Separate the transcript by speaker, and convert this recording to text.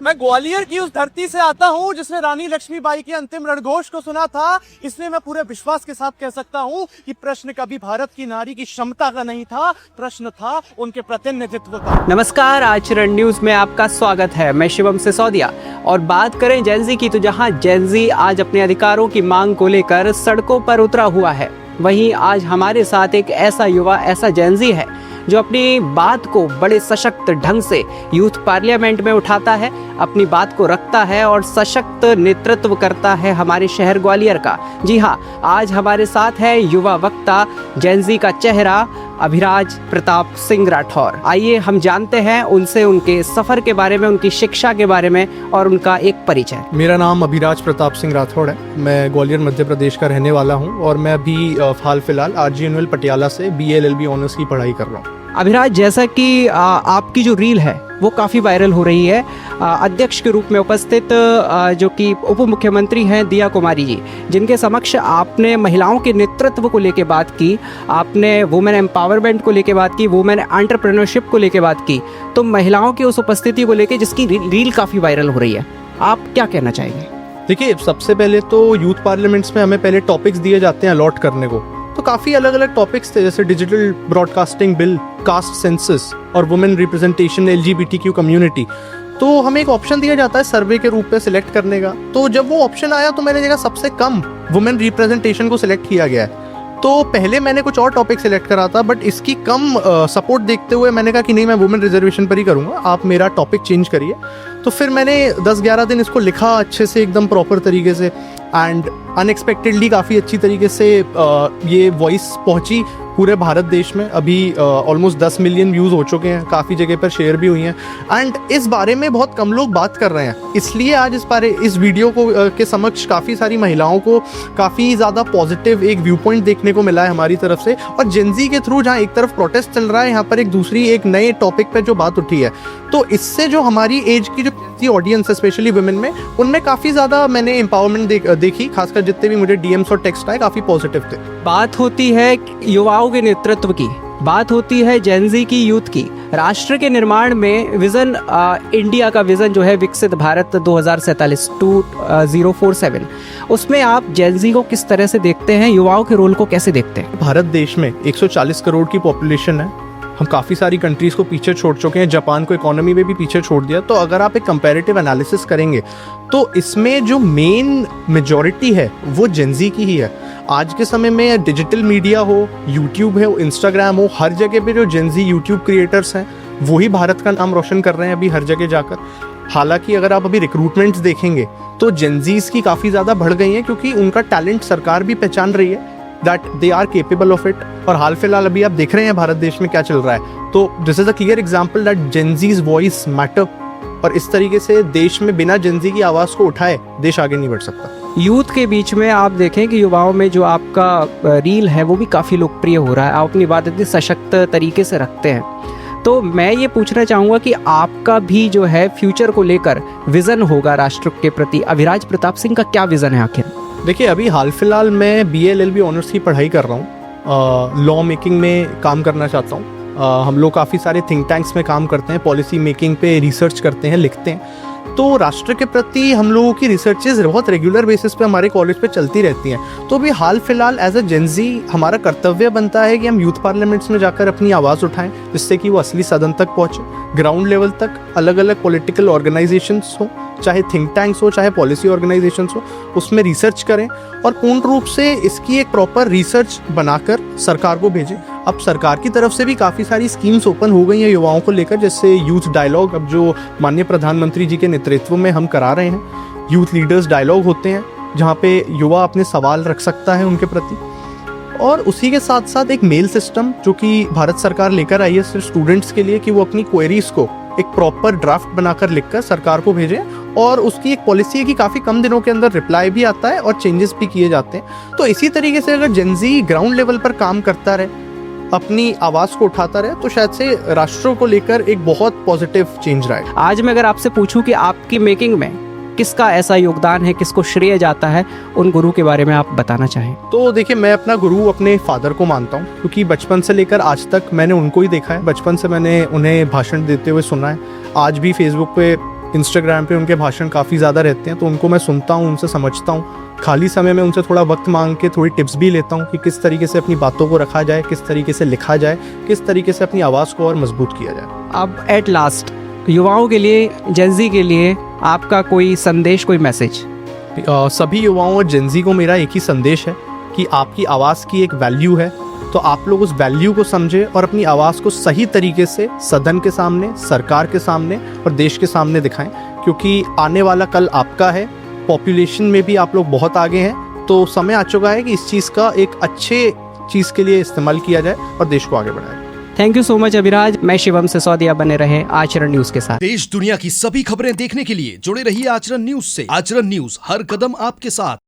Speaker 1: मैं ग्वालियर की उस धरती से आता हूँ जिसने रानी लक्ष्मीबाई के अंतिम रणघोष को सुना था। इसलिए मैं पूरे विश्वास के साथ कह सकता हूँ कि प्रश्न कभी भारत की नारी की क्षमता का नहीं था, प्रश्न था उनके प्रतिनिधित्व का।
Speaker 2: नमस्कार, आचरण न्यूज में आपका स्वागत है। मैं शिवम सिसोदिया और बात करें जेनजी की, तो जहां जेनजी आज अपने अधिकारों की मांग को लेकर सड़कों पर उतरा हुआ है, वहीं आज हमारे साथ एक ऐसा युवा, ऐसा जेनजी है जो अपनी बात को बड़े सशक्त ढंग से यूथ पार्लियामेंट में उठाता है, अपनी बात को रखता है और सशक्त नेतृत्व करता है हमारे शहर ग्वालियर का। जी हाँ, आज हमारे साथ है युवा वक्ता, जेनजी का चेहरा, अभिराज प्रताप सिंह राठौर। आइए हम जानते हैं उनसे उनके सफ़र के बारे में, उनकी शिक्षा के बारे में और उनका एक परिचय।
Speaker 3: मेरा नाम अभिराज प्रताप सिंह राठौर है। मैं ग्वालियर मध्य प्रदेश का रहने वाला हूं और मैं अभी हाल फिलहाल RGNUL पटियाला से BA LLB ऑनर्स की पढ़ाई कर रहा हूं।
Speaker 2: अभिराज, जैसा कि आपकी जो रील है वो काफ़ी वायरल हो रही है, अध्यक्ष के रूप में उपस्थित जो कि उप मुख्यमंत्री हैं दिया कुमारी जी, जिनके समक्ष आपने महिलाओं के नेतृत्व को लेके बात की, आपने वुमेन एम्पावरमेंट को लेके बात की, वुमेन एंटरप्रेन्योरशिप को लेके बात की, तो महिलाओं की उस उपस्थिति को लेके जिसकी रील काफ़ी वायरल हो रही है, आप क्या कहना चाहेंगे?
Speaker 3: देखिए, सबसे पहले तो यूथ पार्लियामेंट्स में हमें पहले टॉपिक्स दिए जाते हैं अलॉट करने को, तो काफ़ी अलग अलग टॉपिक्स थे, जैसे digital broadcasting bill, caste census और वुमेन रिप्रेजेंटेशन, LGBTQ कम्युनिटी। तो हमें एक ऑप्शन दिया जाता है सर्वे के रूप में सिलेक्ट करने का। तो जब वो ऑप्शन आया तो मैंने देखा सबसे कम वुमेन रिप्रेजेंटेशन को सिलेक्ट किया गया है। तो पहले मैंने कुछ और टॉपिक सिलेक्ट करा था, बट इसकी कम सपोर्ट देखते हुए मैंने कहा कि नहीं, मैं वुमेन रिजर्वेशन पर ही करूँगा, आप मेरा टॉपिक चेंज करिए। तो फिर मैंने 10-11 दिन इसको लिखा अच्छे से, एकदम प्रॉपर तरीके से, एंड अनएक्सपेक्टेडली काफ़ी अच्छी तरीके से ये वॉइस पहुंची पूरे भारत देश में। अभी ऑलमोस्ट 10 मिलियन व्यूज़ हो चुके हैं, काफ़ी जगह पर शेयर भी हुई हैं, एंड इस बारे में बहुत कम लोग बात कर रहे हैं। इसलिए आज इस वीडियो को के समक्ष काफ़ी सारी महिलाओं को काफ़ी ज़्यादा पॉजिटिव एक व्यू पॉइंट देखने को मिला है हमारी तरफ से। और जेनजी के थ्रू जहाँ एक तरफ प्रोटेस्ट चल रहा है, यहाँ पर एक नए टॉपिक पर जो बात उठी है, तो इससे जो हमारी एज की जो ऑडियंस है, स्पेशली वुमेन में, उनमें काफ़ी ज़्यादा मैंने एम्पावरमेंट देखी। खासकर जितने भी मुझे DMs और टेक्स्ट आए, काफ़ी पॉजिटिव थे।
Speaker 2: बात होती है युवाओं के नेतृत्व की, बात होती है जेनजी की, यूथ की। राष्ट्र के निर्माण में विज़न, इंडिया का विज़न जो है विकसित भारत 2047 2047, उसमें आप जेनजी को किस तरह से देखते हैं, युवाओं के रोल को कैसे देखते हैं?
Speaker 3: भारत देश में 140 करोड़ की पॉपुलेशन है। हम काफ़ी सारी कंट्रीज़ को पीछे छोड़ चुके हैं, जापान को इकोनॉमी में भी पीछे छोड़ दिया। तो अगर आप एक कंपैरेटिव एनालिसिस करेंगे तो इसमें जो मेन मेजॉरिटी है वो जेनजी की ही है। आज के समय में डिजिटल मीडिया हो, यूट्यूब हो, इंस्टाग्राम हो, हर जगह पे जो जेनजी यूट्यूब क्रिएटर्स हैं वही भारत का नाम रोशन कर रहे हैं अभी हर जगह जाकर। हालांकि अगर आप अभी रिक्रूटमेंट्स देखेंगे तो जेनजीज की काफ़ी ज़्यादा बढ़ गई हैं, क्योंकि उनका टैलेंट सरकार भी पहचान रही है that they are capable of it. और हाल फिलहाल अभी आप देख रहे हैं भारत देश में क्या चल रहा है, तो this is a clear example that Gen Zs voice matter. और इस तरीके से देश में बिना जेनजी की आवाज़ को उठाए देश आगे नहीं बढ़ सकता।
Speaker 2: यूथ के बीच में आप देखें कि युवाओं में जो आपका रील है वो भी काफ़ी लोकप्रिय हो रहा है, आप अपनी बात इतनी सशक्त तरीके से रखते हैं। तो मैं ये पूछना चाहूँगा कि आपका भी जो है फ्यूचर को लेकर विज़न होगा राष्ट्र के प्रति। अभिराज प्रताप सिंह का क्या विज़न है आखिर?
Speaker 3: देखिए, अभी हाल फिलहाल मैं BA LLB ऑनर्स की पढ़ाई कर रहा हूँ, लॉ मेकिंग में काम करना चाहता हूँ। हम लोग काफ़ी सारे थिंक टैंक्स में काम करते हैं, पॉलिसी मेकिंग पे रिसर्च करते हैं, लिखते हैं। तो राष्ट्र के प्रति हम लोगों की रिसर्चेज बहुत रेगुलर बेसिस पे हमारे कॉलेज पे चलती रहती हैं। तो अभी हाल फिलहाल एज अ जेनजी हमारा कर्तव्य बनता है कि हम यूथ पार्लियामेंट्स में जाकर अपनी आवाज़ उठाएं, जिससे कि वो असली सदन तक पहुँचे, ग्राउंड लेवल तक। अलग अलग पॉलिटिकल ऑर्गेनाइजेशंस हो, चाहे थिंक टैंक्स हो, चाहे पॉलिसी ऑर्गेनाइजेशंस हो, उसमें रिसर्च करें और पूर्ण रूप से इसकी एक प्रॉपर रिसर्च बनाकर सरकार को भेजें। अब सरकार की तरफ से भी काफ़ी सारी स्कीम्स ओपन हो गई हैं युवाओं को लेकर, जैसे यूथ डायलॉग, अब जो माननीय प्रधानमंत्री जी के नेतृत्व में हम करा रहे हैं। यूथ लीडर्स डायलॉग होते हैं जहाँ पे युवा अपने सवाल रख सकता है उनके प्रति। और उसी के साथ साथ एक मेल सिस्टम जो कि भारत सरकार लेकर आई है सिर्फ स्टूडेंट्स के लिए, कि वो अपनी क्वेरीज को एक प्रॉपर ड्राफ्ट बनाकर लिखकर सरकार को भेजें। और उसकी एक पॉलिसी है कि काफ़ी कम दिनों के अंदर रिप्लाई भी आता है और चेंजेस भी किए जाते हैं। तो इसी तरीके से अगर जेनजी ग्राउंड लेवल पर काम करता रहे, अपनी आवाज़ को उठाता रहे, तो शायद से राष्ट्रों को लेकर एक बहुत पॉजिटिव चेंज रहा है।
Speaker 2: आज मैं अगर आपसे पूछूं कि आपकी मेकिंग में किसका ऐसा योगदान है, किसको श्रेय जाता है, उन गुरु के बारे में आप बताना चाहें?
Speaker 3: तो देखिए, मैं अपना गुरु अपने फादर को मानता हूँ, क्योंकि बचपन से लेकर आज तक मैंने उनको ही देखा है। बचपन से मैंने उन्हें भाषण देते हुए सुना है। आज भी फेसबुक पे इंस्टाग्राम पे उनके भाषण काफ़ी ज़्यादा रहते हैं, तो उनको मैं सुनता हूँ, उनसे समझता हूँ। खाली समय में उनसे थोड़ा वक्त मांग के थोड़ी टिप्स भी लेता हूँ कि किस तरीके से अपनी बातों को रखा जाए, किस तरीके से लिखा जाए, किस तरीके से अपनी आवाज़ को और मजबूत किया जाए।
Speaker 2: अब एट लास्ट युवाओं के लिए, जेंजी के लिए आपका कोई संदेश, कोई मैसेज?
Speaker 3: सभी युवाओं और जेंजी को मेरा एक ही संदेश है कि आपकी आवाज़ की एक वैल्यू है, तो आप लोग उस वैल्यू को समझें और अपनी आवाज़ को सही तरीके से सदन के सामने, सरकार के सामने और देश के सामने दिखाएं, क्योंकि आने वाला कल आपका है। पॉपुलेशन में भी आप लोग बहुत आगे हैं, तो समय आ चुका है कि इस चीज़ का एक अच्छे चीज़ के लिए इस्तेमाल किया जाए और देश को आगे बढ़ाया।
Speaker 2: Thank you so much Abhiraj. मैं शिवम सिसोदिया, बने रहे आचरण न्यूज़ के साथ।
Speaker 4: देश दुनिया की सभी खबरें देखने के लिए जुड़े रहिए आचरण न्यूज से। आचरण न्यूज, हर कदम आपके साथ।